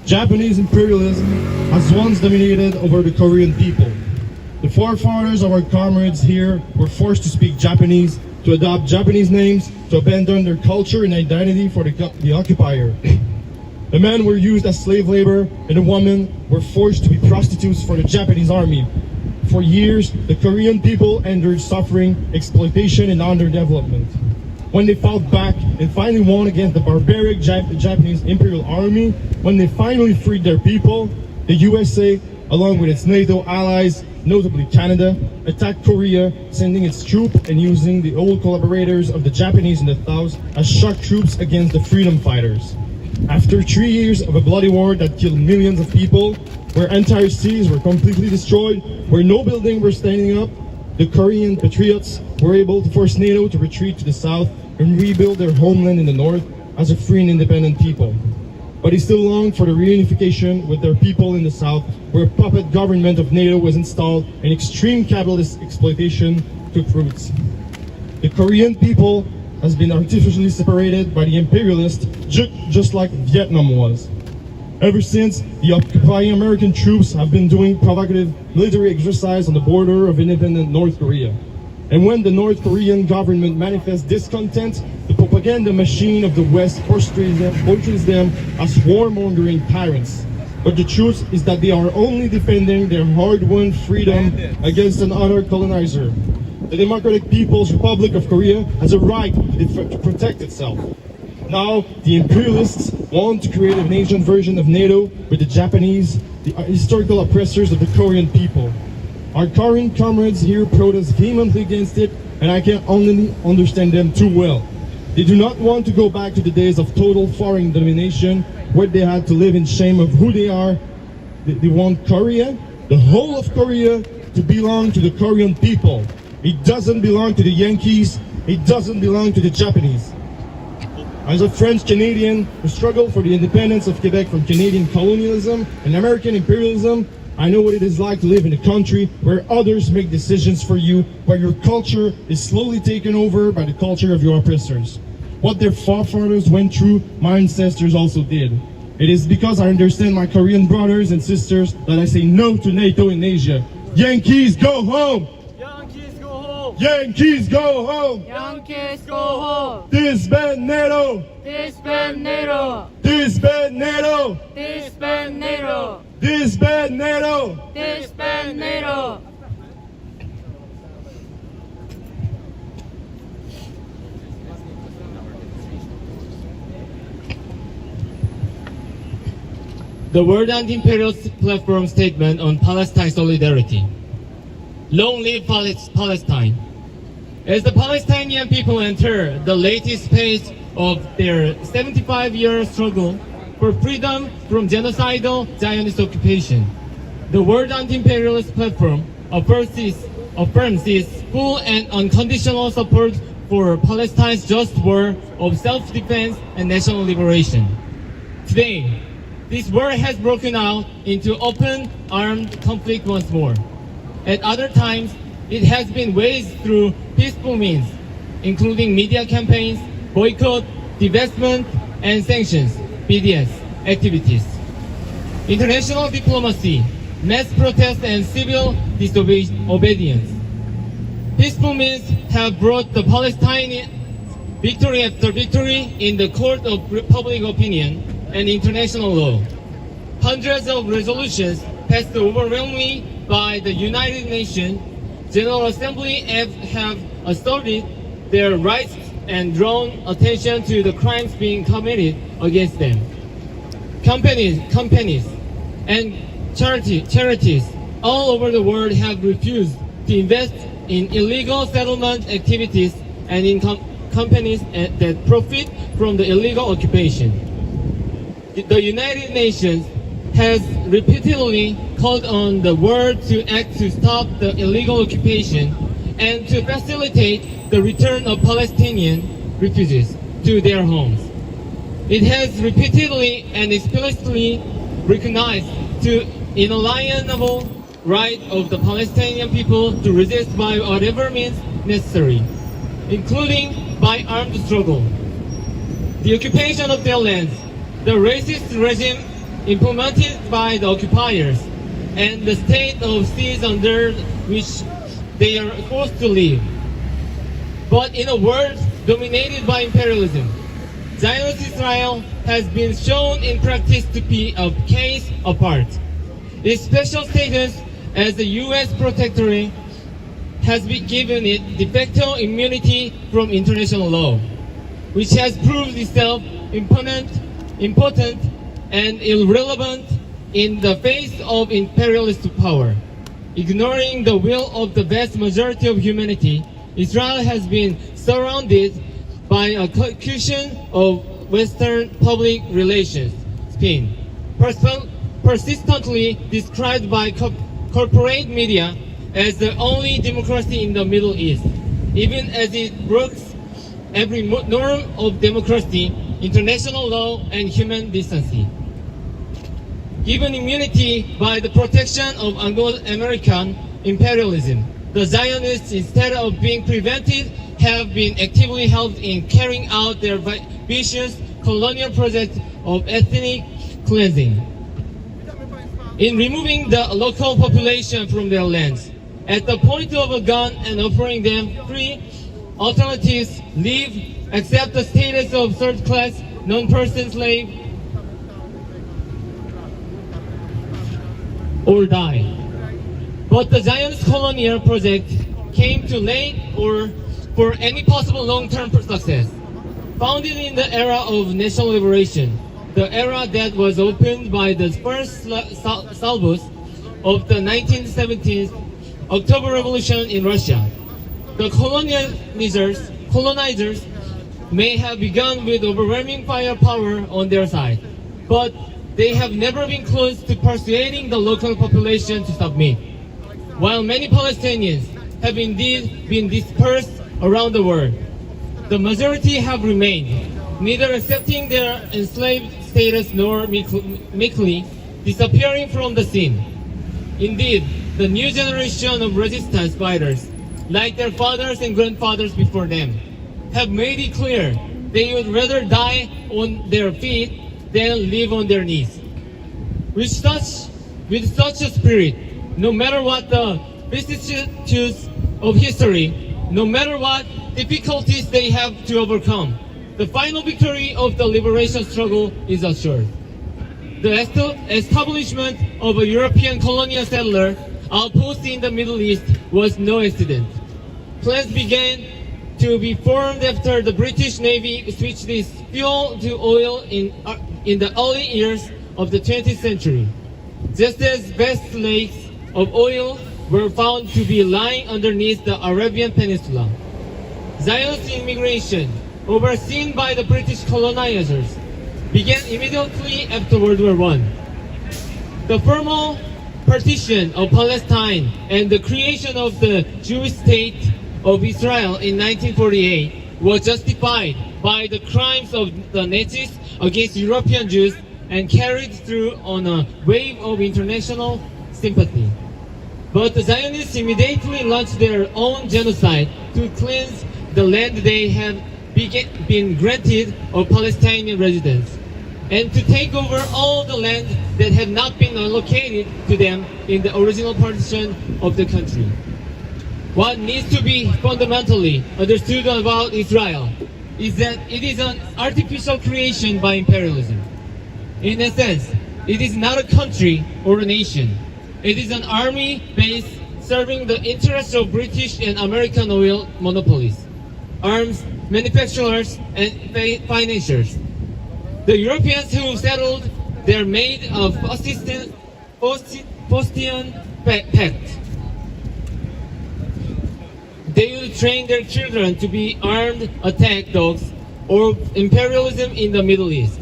Japanese imperialism has once dominated over the Korean people. The forefathers of our comrades here were forced to speak Japanese, to adopt Japanese names, to abandon their culture and identity for the occupier. The men were used as slave labor, and the women were forced to be prostitutes for the Japanese army. For years, the Korean people endured suffering, exploitation, and underdevelopment. When they fought back and finally won against the barbaric Japanese Imperial Army, when they finally freed their people, the USA, along with its NATO allies, notably Canada, attacked Korea, sending its troops and using the old collaborators of the Japanese in the South as shock troops against the freedom fighters. After 3 years of a bloody war that killed millions of people, where entire cities were completely destroyed, where no building were standing up, the Korean patriots were able to force NATO to retreat to the south and rebuild their homeland in the north as a free and independent people. But they still longed for the reunification with their people in the south, where a puppet government of NATO was installed and extreme capitalist exploitation took roots. The Korean people has been artificially separated by the imperialists, just like Vietnam was. Ever since, the occupying American troops have been doing provocative military exercise on the border of independent North Korea. And when the North Korean government manifests discontent, the propaganda machine of the West portrays them as warmongering tyrants. But the truth is that they are only defending their hard-won freedom against another colonizer. The Democratic People's Republic of Korea has a right to protect itself. Now, the imperialists want to create an Asian version of NATO with the Japanese, the historical oppressors of the Korean people. Our Korean comrades here protest vehemently against it, and I can only understand them too well. They do not want to go back to the days of total foreign domination, where they had to live in shame of who they are. They want Korea, the whole of Korea, to belong to the Korean people. It doesn't belong to the Yankees. It doesn't belong to the Japanese. As a French Canadian who struggled for the independence of Quebec from Canadian colonialism and American imperialism, I know what it is like to live in a country where others make decisions for you, where your culture is slowly taken over by the culture of your oppressors. What their forefathers went through, my ancestors also did. It is because I understand my Korean brothers and sisters that I say no to NATO in Asia. Yankees, go home! Yankees go home! Yankees go home! Disband NATO! Disband NATO! Disband NATO! Disband NATO! Disband NATO! Disband NATO! The World Anti-imperialist Platform Statement on Palestine Solidarity. Long live Palestine. As the Palestinian people enter the latest phase of their 75-year struggle for freedom from genocidal Zionist occupation, the World Anti-imperialist Platform affirms its full and unconditional support for Palestine's just war of self-defense and national liberation. Today, this war has broken out into open armed conflict once more. At other times, it has been waged through peaceful means, including media campaigns, boycott, divestment, and sanctions, BDS, activities. International diplomacy, mass protest, and civil disobedience. Peaceful means have brought the Palestinian victory after victory in the court of public opinion and international law. Hundreds of resolutions passed overwhelmingly by the United Nations General Assembly have asserted their rights and drawn attention to the crimes being committed against them. Companies and charities all over the world have refused to invest in illegal settlement activities and in companies that profit from the illegal occupation. The United Nations has repeatedly called on the world to act to stop the illegal occupation and to facilitate the return of Palestinian refugees to their homes. It has repeatedly and explicitly recognized the inalienable right of the Palestinian people to resist by whatever means necessary, including by armed struggle. The occupation of their lands, the racist regime implemented by the occupiers and the state of cities under which they are forced to live. But in a world dominated by imperialism, Zionist Israel has been shown in practice to be a case apart. Its special status as a U.S. protectorate has been given it de facto immunity from international law, which has proved itself impotent and irrelevant in the face of imperialist power. Ignoring the will of the vast majority of humanity, Israel has been surrounded by a cushion of Western public relations spin, persistently described by corporate media as the only democracy in the Middle East, even as it breaks every norm of democracy, international law, and human decency. Given immunity by the protection of Anglo-American imperialism, the Zionists, instead of being prevented, have been actively helped in carrying out their vicious colonial project of ethnic cleansing. In removing the local population from their lands, at the point of a gun and offering them free alternatives, live, accept the status of third-class non-person slave, or die. But the Zionist colonial project came too late or for any possible long-term success. Founded in the era of national liberation, the era that was opened by the first salvos of the 1970s October Revolution in Russia, the colonizers may have begun with overwhelming firepower on their side, but they have never been close to persuading the local population to submit. While many Palestinians have indeed been dispersed around the world, the majority have remained, neither accepting their enslaved status nor meekly disappearing from the scene. Indeed, the new generation of resistance fighters, like their fathers and grandfathers before them, have made it clear they would rather die on their feet than live on their knees. With such a spirit, no matter what the vicissitudes of history, no matter what difficulties they have to overcome, the final victory of the liberation struggle is assured. The establishment of a European colonial settler outpost in the Middle East was no accident. Plans began to be formed after the British Navy switched its fuel to oil in the early years of the 20th century. Just as vast lakes of oil were found to be lying underneath the Arabian Peninsula. Zionist immigration, overseen by the British colonizers, began immediately after World War I. The formal partition of Palestine and the creation of the Jewish state of Israel in 1948 was justified by the crimes of the Nazis against European Jews and carried through on a wave of international sympathy. But the Zionists immediately launched their own genocide to cleanse the land they had been granted of Palestinian residents, and to take over all the land that had not been allocated to them in the original partition of the country. What needs to be fundamentally understood about Israel is that it is an artificial creation by imperialism. In a sense, it is not a country or a nation. It is an army base serving the interests of British and American oil monopolies, arms manufacturers, and financiers. The Europeans who settled there made a Faustian pact. They would train their children to be armed attack dogs or imperialism in the Middle East,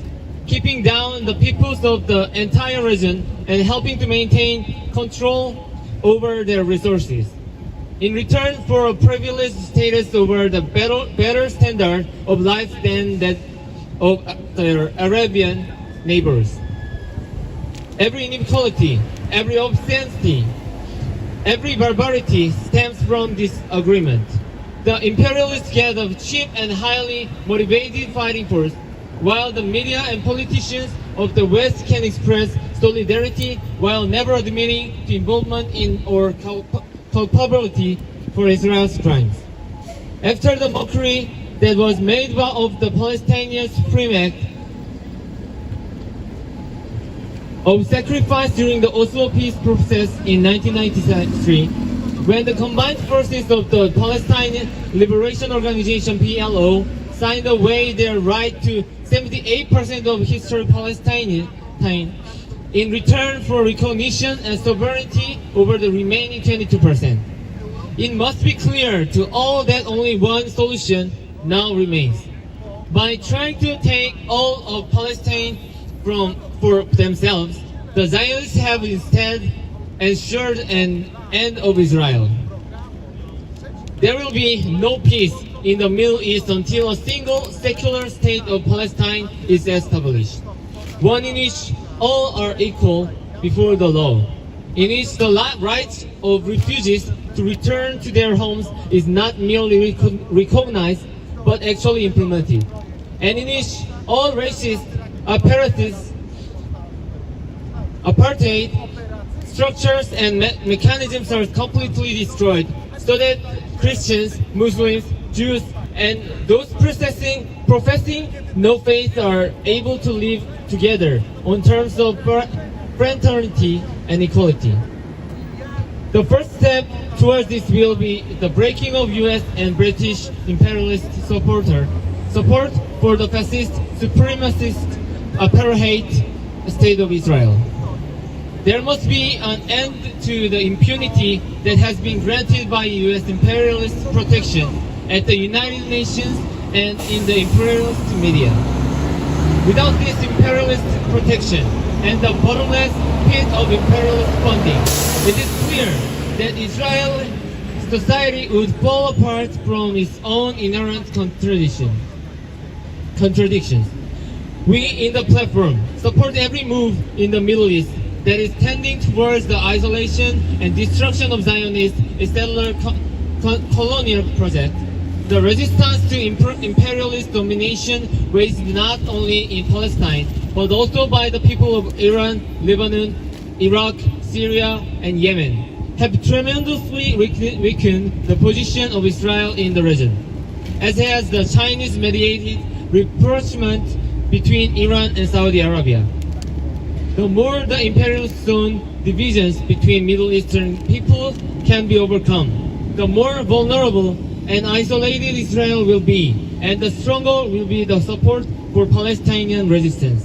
keeping down the peoples of the entire region and helping to maintain control over their resources, in return for a privileged status over the better standard of life than that of their Arabian neighbors. Every inequality, every obscenity, every barbarity stems from this agreement. The imperialists get a cheap and highly motivated fighting force, while the media and politicians of the West can express solidarity while never admitting to involvement in or culpability for Israel's crimes. After the mockery that was made of the Palestinian Supreme Act of sacrifice during the Oslo peace process in 1993, when the combined forces of the Palestinian Liberation Organization (PLO) signed away their right to 78% of historic Palestine in return for recognition and sovereignty over the remaining 22%. It must be clear to all that only one solution now remains. By trying to take all of Palestine for themselves, the Zionists have instead ensured an end of Israel. There will be no peace in the Middle East until a single secular state of Palestine is established, one in which all are equal before the law, in which the rights of refugees to return to their homes is not merely recognized but actually implemented, and in which all racist apartheid structures and mechanisms are completely destroyed, so that Christians, Muslims, Jews, and those professing no faith are able to live together on terms of fraternity and equality. The first step towards this will be the breaking of US and British imperialist support for the fascist, supremacist, apartheid state of Israel. There must be an end to the impunity that has been granted by US imperialist protection at the United Nations and in the imperialist media. Without this imperialist protection and the bottomless pit of imperialist funding, it is clear that Israeli society would fall apart from its own inherent contradictions. We in the platform support every move in the Middle East that is tending towards the isolation and destruction of Zionist settler colonial project. The resistance to imperialist domination waged not only in Palestine, but also by the people of Iran, Lebanon, Iraq, Syria, and Yemen, have tremendously weakened the position of Israel in the region, as has the Chinese-mediated rapprochement between Iran and Saudi Arabia. The more the imperialist zone divisions between Middle Eastern peoples can be overcome, the more vulnerable and isolated Israel will be, and the stronger will be the support for Palestinian resistance,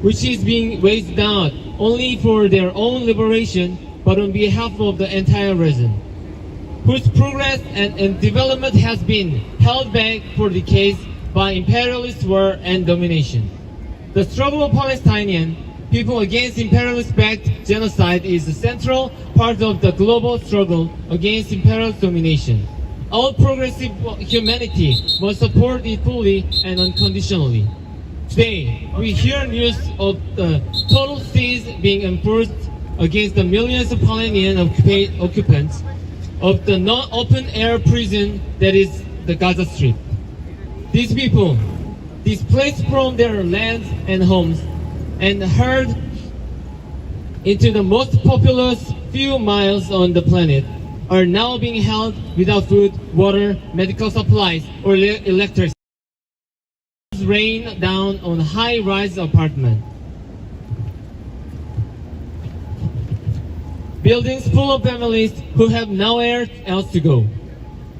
which is being waged not only for their own liberation, but on behalf of the entire region, whose progress and development has been held back for decades by imperialist war and domination. The struggle of Palestinian people against imperialist-backed genocide is a central part of the global struggle against imperialist domination. All progressive humanity must support it fully and unconditionally. Today, we hear news of the total siege being enforced against the millions of Palestinian occupants of the non-open-air prison that is the Gaza Strip. These people, displaced from their lands and homes, and hurled into the most populous few miles on the planet, are now being held without food, water, medical supplies, or electricity. Rain down on high-rise apartments. Buildings full of families who have nowhere else to go.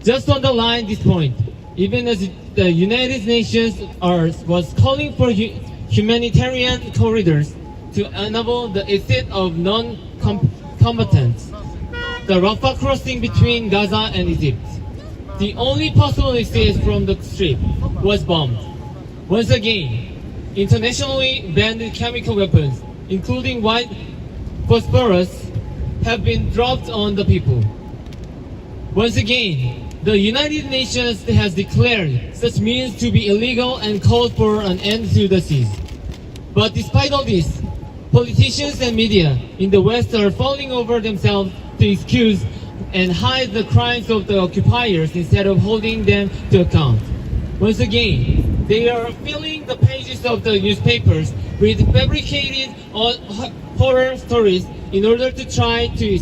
Just on the line this point, even as the United Nations was calling for humanitarian corridors to enable the exit of non-combatants, the Rafah crossing between Gaza and Egypt, the only possible exit from the Strip, was bombed. Once again, internationally banned chemical weapons, including white phosphorus, have been dropped on the people. Once again, the United Nations has declared such means to be illegal and called for an end to the siege. But despite all this, politicians and media in the West are falling over themselves to excuse and hide the crimes of the occupiers instead of holding them to account. Once again, they are filling the pages of the newspapers with fabricated horror stories in order to try to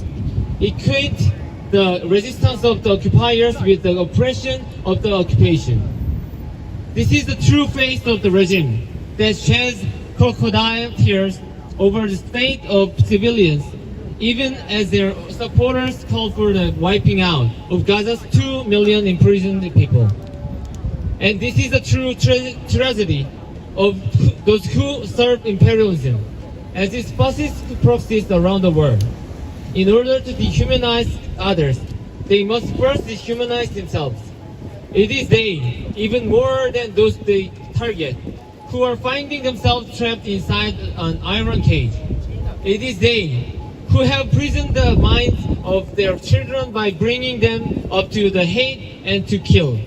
equate the resistance of the occupiers with the oppression of the occupation. This is the true face of the regime that sheds crocodile tears over the state of civilians, even as their supporters call for the wiping out of Gaza's 2 million imprisoned people. And this is a true tragedy of those who serve imperialism, as its fascist proxies around the world. In order to dehumanize others, they must first dehumanize themselves. It is they, even more than those they target, who are finding themselves trapped inside an iron cage. It is they who have prisoned the minds of their children by bringing them up to the hate and to kill,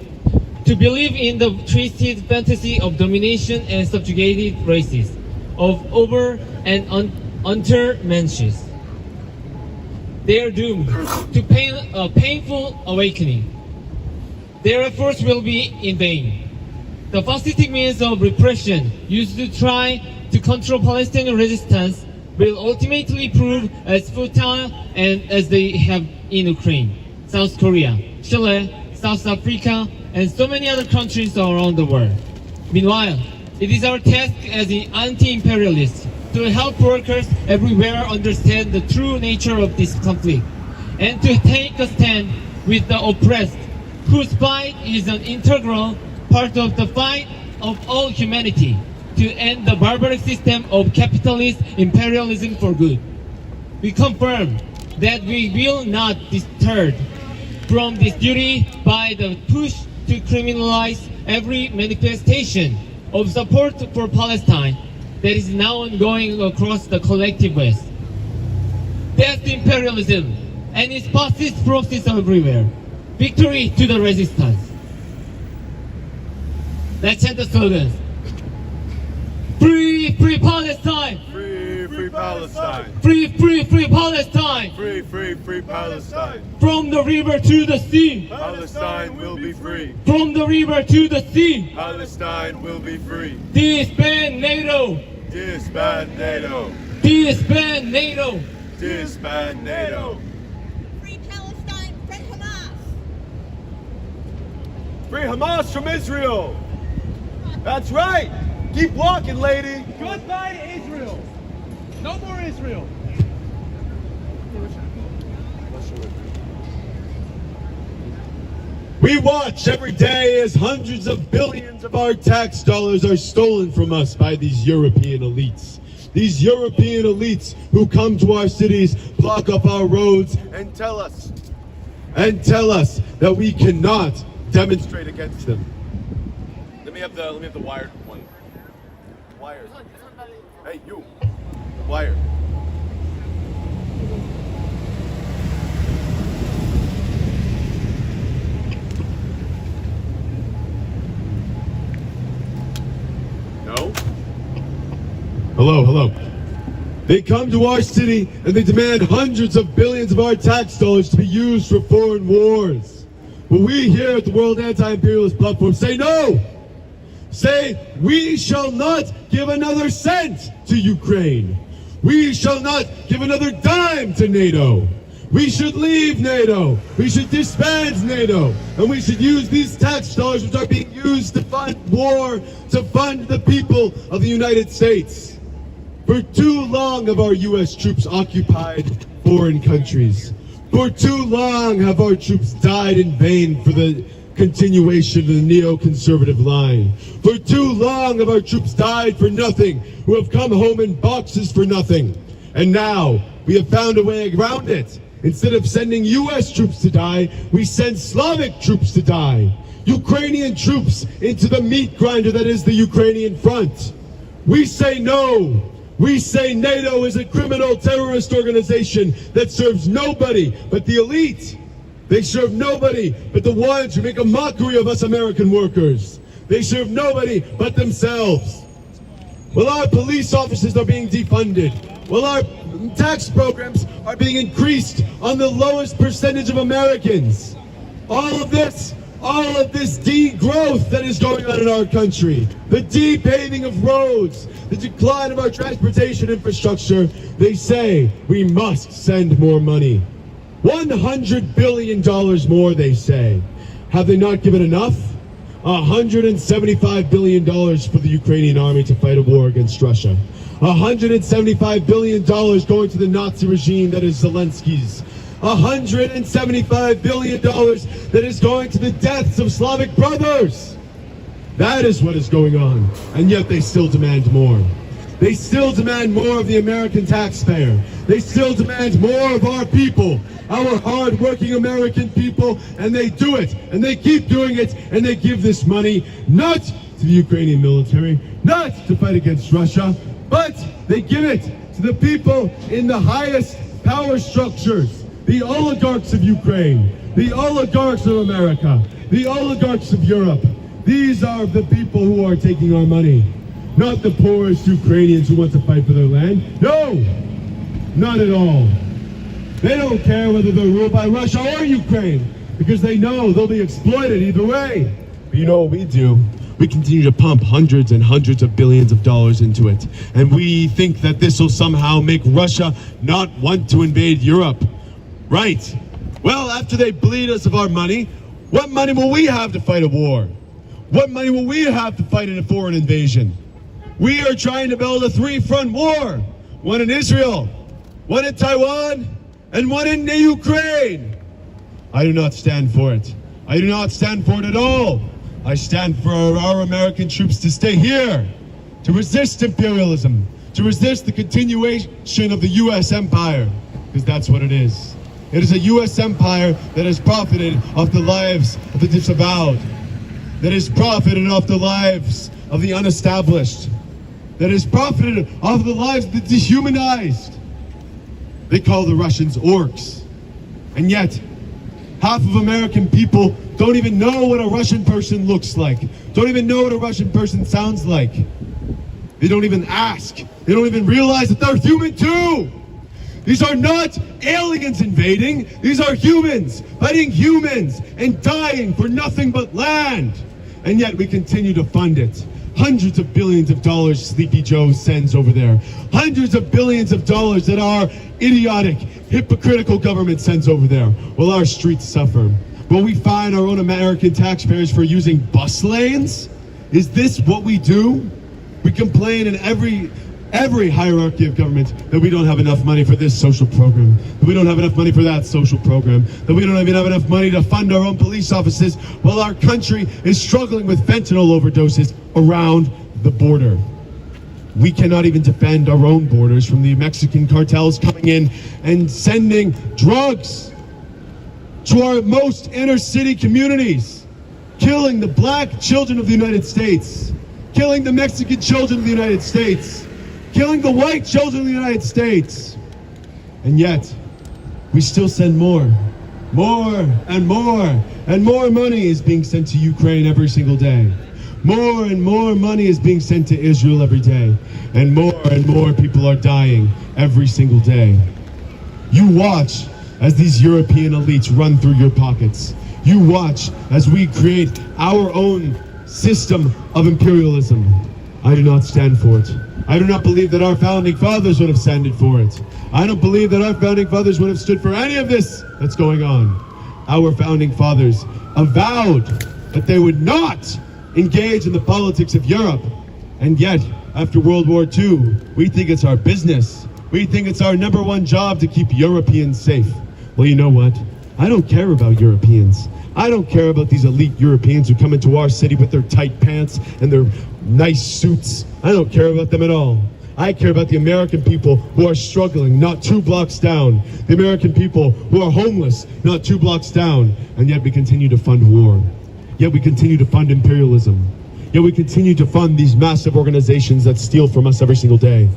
to believe in the twisted fantasy of domination and subjugated races, of over and under mentions. They are doomed to a painful awakening. Their efforts will be in vain. The fascistic means of repression used to try to control Palestinian resistance will ultimately prove as futile and as they have in Ukraine, South Korea, Chile, South Africa, and so many other countries around the world. Meanwhile, it is our task as the anti-imperialists to help workers everywhere understand the true nature of this conflict and to take a stand with the oppressed, whose fight is an integral part of the fight of all humanity to end the barbaric system of capitalist imperialism for good. We confirm that we will not be deterred from this duty by the push to criminalize every manifestation of support for Palestine that is now ongoing across the collective West. Death to imperialism and its fascist proxies everywhere. Victory to the resistance. Let's chant the slogans. Free, free Palestine! Free, free Palestine! Free, free, free Palestine! Free, free, free Palestine! From the river to the sea! Palestine will be free! From the river to the sea! Palestine will be free! Disband NATO! Disband NATO! Disband NATO! Disband NATO! Free Palestine, free Hamas! Free Hamas from Israel! That's right! Keep walking, lady! Goodbye to Israel. No more Israel. We watch every day as hundreds of billions of our tax dollars are stolen from us by these European elites. These European elites who come to our cities, block up our roads, And tell us that we cannot demonstrate against them. Let me have the wired one. Wires. Hey, you. The wire. No? Hello. They come to our city and they demand hundreds of billions of our tax dollars to be used for foreign wars. But we here at the World Anti-Imperialist Platform say no! Say, we shall not give another cent to Ukraine. We shall not give another dime to NATO. We should leave NATO. We should disband NATO. And we should use these tax dollars which are being used to fund war, to fund the people of the United States. For too long have our U.S. troops occupied foreign countries. For too long have our troops died in vain for the continuation of the neoconservative line. For too long have our troops died for nothing, who have come home in boxes for nothing. And now we have found a way around it. Instead of sending U.S. troops to die, we send Slavic troops to die. Ukrainian troops into the meat grinder that is the Ukrainian front. We say no. We say NATO is a criminal terrorist organization that serves nobody but the elite. They serve nobody but the ones who make a mockery of us American workers. They serve nobody but themselves. While our police officers are being defunded, while our tax programs are being increased on the lowest percentage of Americans, all of this all of this degrowth that is going on in our country, the depaving of roads, the decline of our transportation infrastructure, they say we must send more money. $100 billion more, they say. Have they not given enough? $175 billion for the Ukrainian army to fight a war against Russia. $175 billion going to the Nazi regime that is Zelensky's. $175 billion that is going to the deaths of Slavic brothers. That is what is going on. And yet they still demand more. They still demand more of the American taxpayer. They still demand more of our people, our hard-working American people, and they do it, and they keep doing it, and they give this money not to the Ukrainian military, not to fight against Russia, but they give it to the people in the highest power structures, the oligarchs of Ukraine, the oligarchs of America, the oligarchs of Europe. These are the people who are taking our money, not the poorest Ukrainians who want to fight for their land. No, not at all. They don't care whether they're ruled by Russia or Ukraine, because they know they'll be exploited either way. But you know what we do? We continue to pump hundreds and hundreds of billions of dollars into it. And we think that this will somehow make Russia not want to invade Europe. Right. Well, after they bleed us of our money, what money will we have to fight a war? What money will we have to fight in a foreign invasion? We are trying to build a three-front war. One in Israel, one in Taiwan, and one in the Ukraine. I do not stand for it. I do not stand for it at all. I stand for our American troops to stay here, to resist imperialism, to resist the continuation of the U.S. empire, because that's what it is. It is a U.S. empire that has profited off the lives of the disavowed, that has profited off the lives of the unestablished, that has profited off the lives of the dehumanized. They call the Russians orcs. And yet, half of American people don't even know what a Russian person looks like, don't even know what a Russian person sounds like. They don't even ask. They don't even realize that they're human too. These are not aliens invading. These are humans fighting humans and dying for nothing but land. And yet we continue to fund it. Hundreds of billions of dollars Sleepy Joe sends over there. Hundreds of billions of dollars that our idiotic, hypocritical government sends over there. While our streets suffer. Will we fine our own American taxpayers for using bus lanes? Is this what we do? We complain in every hierarchy of government that we don't have enough money for this social program, that we don't have enough money for that social program, that we don't even have enough money to fund our own police offices while our country is struggling with fentanyl overdoses around the border. We cannot even defend our own borders from the Mexican cartels coming in and sending drugs to our most inner city communities, killing the black children of the United States, killing the Mexican children of the United States, killing the white children of the United States. And yet, we still send more and more money is being sent to Ukraine every single day. More and more money is being sent to Israel every day. And more people are dying every single day. You watch as these European elites run through your pockets. You watch as we create our own system of imperialism. I do not stand for it. I do not believe that our founding fathers would have standed for it. I don't believe that our founding fathers would have stood for any of this that's going on. Our founding fathers avowed that they would not engage in the politics of Europe. And yet, after World War II, we think it's our business. We think it's our number one job to keep Europeans safe. Well, you know what? I don't care about Europeans. I don't care about these elite Europeans who come into our city with their tight pants and their nice suits. I don't care about them at all. I care about the American people who are struggling not 2 blocks down. The American people who are homeless not 2 blocks down. And yet we continue to fund war. Yet we continue to fund imperialism. Yet we continue to fund these massive organizations that steal from us every single day.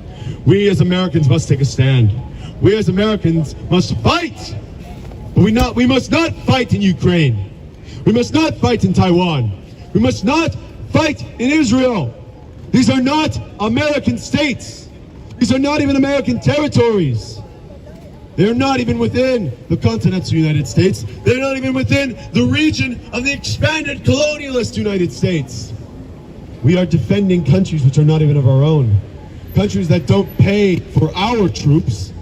We as Americans must take a stand. We as Americans must fight. But we must not fight in Ukraine. We must not fight in Taiwan. We must not fight in Israel. These are not American states. These are not even American territories. They're not even within the continental United States. They're not even within the region of the expanded colonialist United States. We are defending countries which are not even of our own. Countries that don't pay for our troops.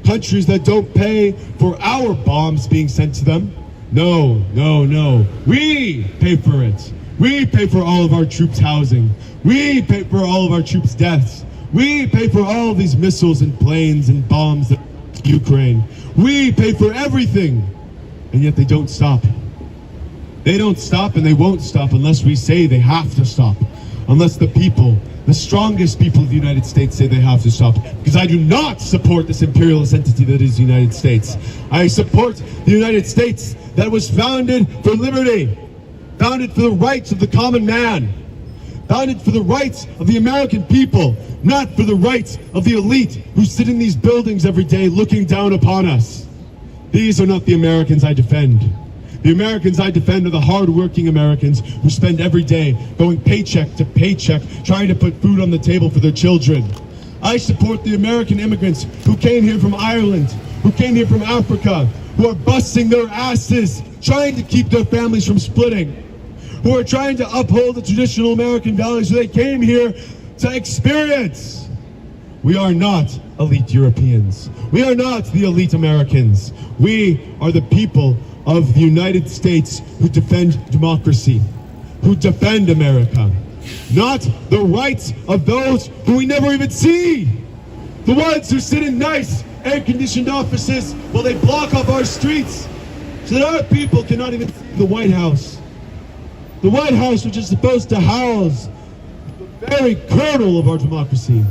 Countries that don't pay for our bombs being sent to them. No, no, no. We pay for it. We pay for all of our troops' housing. We pay for all of our troops' deaths. We pay for all of these missiles and planes and bombs that Ukraine. We pay for everything, and yet they don't stop. They don't stop, and they won't stop unless we say they have to stop. Unless the people, the strongest people of the United States, say they have to stop. Because I do not support this imperialist entity that is the United States. I support the United States that was founded for liberty, founded for the rights of the common man, founded for the rights of the American people, not for the rights of the elite who sit in these buildings every day looking down upon us. These are not the Americans I defend. The Americans I defend are the hard-working Americans who spend every day going paycheck to paycheck trying to put food on the table for their children. I support the American immigrants who came here from Ireland, who came here from Africa, who are busting their asses trying to keep their families from splitting, who are trying to uphold the traditional American values that they came here to experience. We are not elite Europeans. We are not the elite Americans. We are the people of the United States who defend democracy, who defend America, not the rights of those who we never even see. The ones who sit in nice air-conditioned offices while they block off our streets so that our people cannot even see the White House. The White House, which is supposed to house the very kernel of our democracy.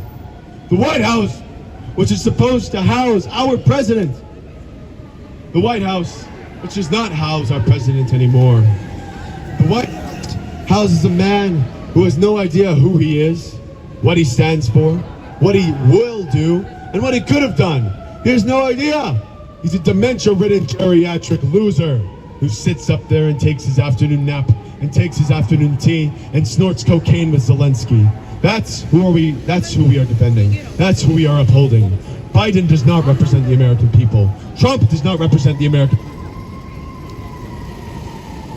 The White House, which is supposed to house our president. The White House, which does not house our president anymore. The White House houses a man who has no idea who he is, what he stands for, what he will do, and what he could have done. He has no idea. He's a dementia-ridden geriatric loser who sits up there and takes his afternoon nap and takes his afternoon tea and snorts cocaine with Zelensky. That's who we are defending. That's who we are upholding. Biden does not represent the American people. Trump does not represent the American people.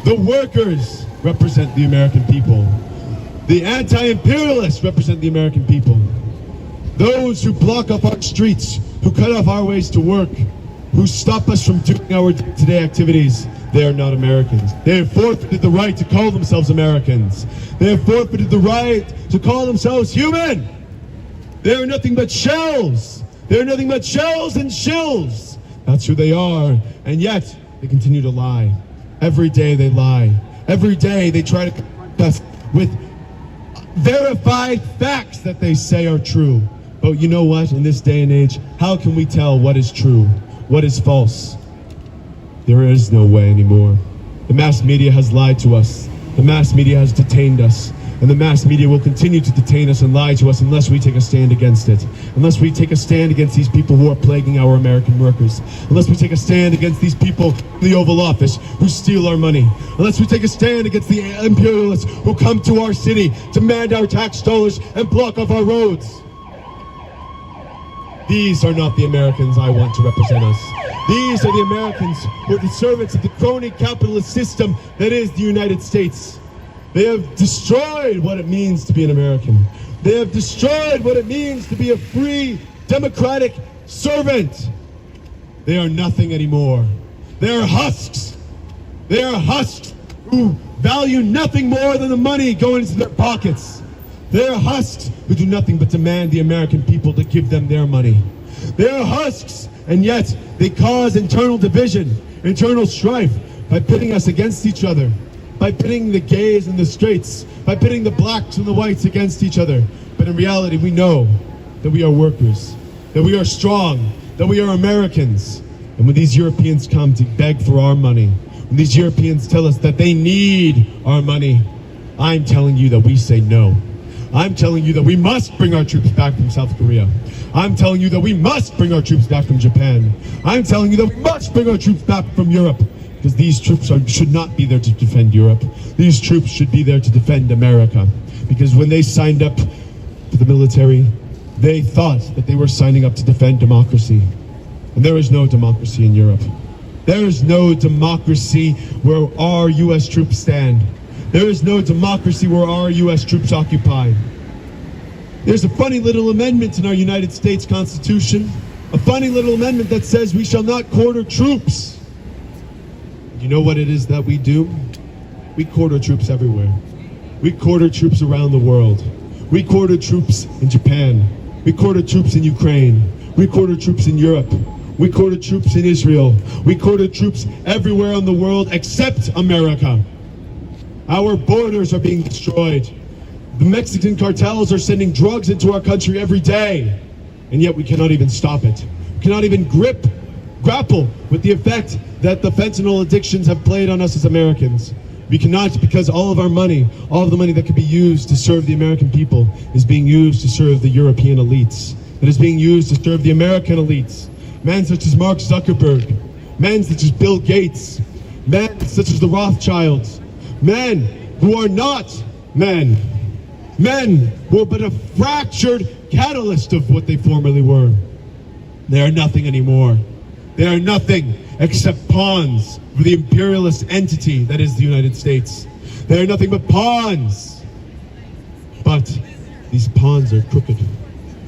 The workers represent the American people. The anti-imperialists represent the American people. Those who block up our streets, who cut off our ways to work, who stop us from doing our day-to-day activities, they are not Americans. They have forfeited the right to call themselves Americans. They have forfeited the right to call themselves human. They are nothing but shells. They are nothing but shells and shills. That's who they are. And yet, they continue to lie. Every day they lie. Every day they try to confront us with verified facts that they say are true. But you know what? In this day and age, how can we tell what is true, what is false? There is no way anymore. The mass media has lied to us. The mass media has detained us. And the mass media will continue to detain us and lie to us unless we take a stand against it. Unless we take a stand against these people who are plaguing our American workers. Unless we take a stand against these people in the Oval Office who steal our money. Unless we take a stand against the imperialists who come to our city, demand our tax dollars, and block off our roads. These are not the Americans I want to represent us. These are the Americans who are the servants of the crony capitalist system that is the United States. They have destroyed what it means to be an American. They have destroyed what it means to be a free, democratic servant. They are nothing anymore. They are husks. They are husks who value nothing more than the money going into their pockets. They are husks who do nothing but demand the American people to give them their money. They are husks, and yet they cause internal division, internal strife by pitting us against each other, by pitting the gays and the straights, by pitting the blacks and the whites against each other. But in reality, we know that we are workers, that we are strong, that we are Americans. And when these Europeans come to beg for our money, when these Europeans tell us that they need our money, I'm telling you that we say no. I'm telling you that we must bring our troops back from South Korea. I'm telling you that we must bring our troops back from Japan. I'm telling you that we must bring our troops back from Europe. Because these troops should not be there to defend Europe. These troops should be there to defend America. Because when they signed up for the military, they thought that they were signing up to defend democracy. And there is no democracy in Europe. There is no democracy where our U.S. troops stand. There is no democracy where our U.S. troops occupy. There's a funny little amendment in our United States Constitution, a funny little amendment that says we shall not quarter troops. You know what it is that we do? We quarter troops everywhere. We quarter troops around the world. We quarter troops in Japan. We quarter troops in Ukraine. We quarter troops in Europe. We quarter troops in Israel. We quarter troops everywhere in the world except America. Our borders are being destroyed. The Mexican cartels are sending drugs into our country every day, and yet we cannot even stop it. We cannot even grapple with the effect that the fentanyl addictions have played on us as Americans. We cannot, because all of our money, all of the money that could be used to serve the American people is being used to serve the European elites. It is being used to serve the American elites. Men such as Mark Zuckerberg, men such as Bill Gates, men such as the Rothschilds, men who are not men, men who are but a fractured catalyst of what they formerly were. They are nothing anymore. They are nothing except pawns for the imperialist entity that is the United States. They are nothing but pawns. But these pawns are crooked.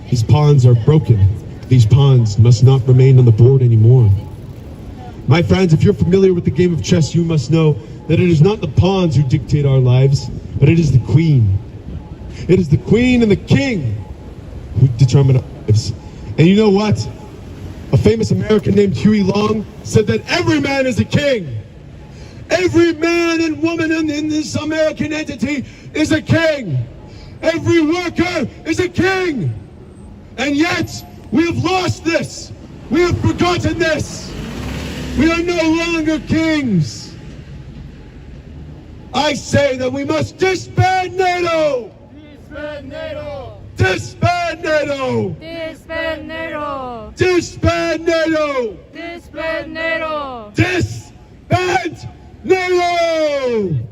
These pawns are broken. These pawns must not remain on the board anymore. My friends, if you're familiar with the game of chess, you must know that it is not the pawns who dictate our lives, but it is the queen. It is the queen and the king who determine our lives. And you know what? A famous American named Huey Long said that every man is a king. Every man and woman in this American entity is a king. Every worker is a king. And yet, we have lost this. We have forgotten this. We are no longer kings. I say that we must disband NATO. Disband NATO! Disband NATO. Disband NATO! Disband NATO. Disband NATO! Disband NATO.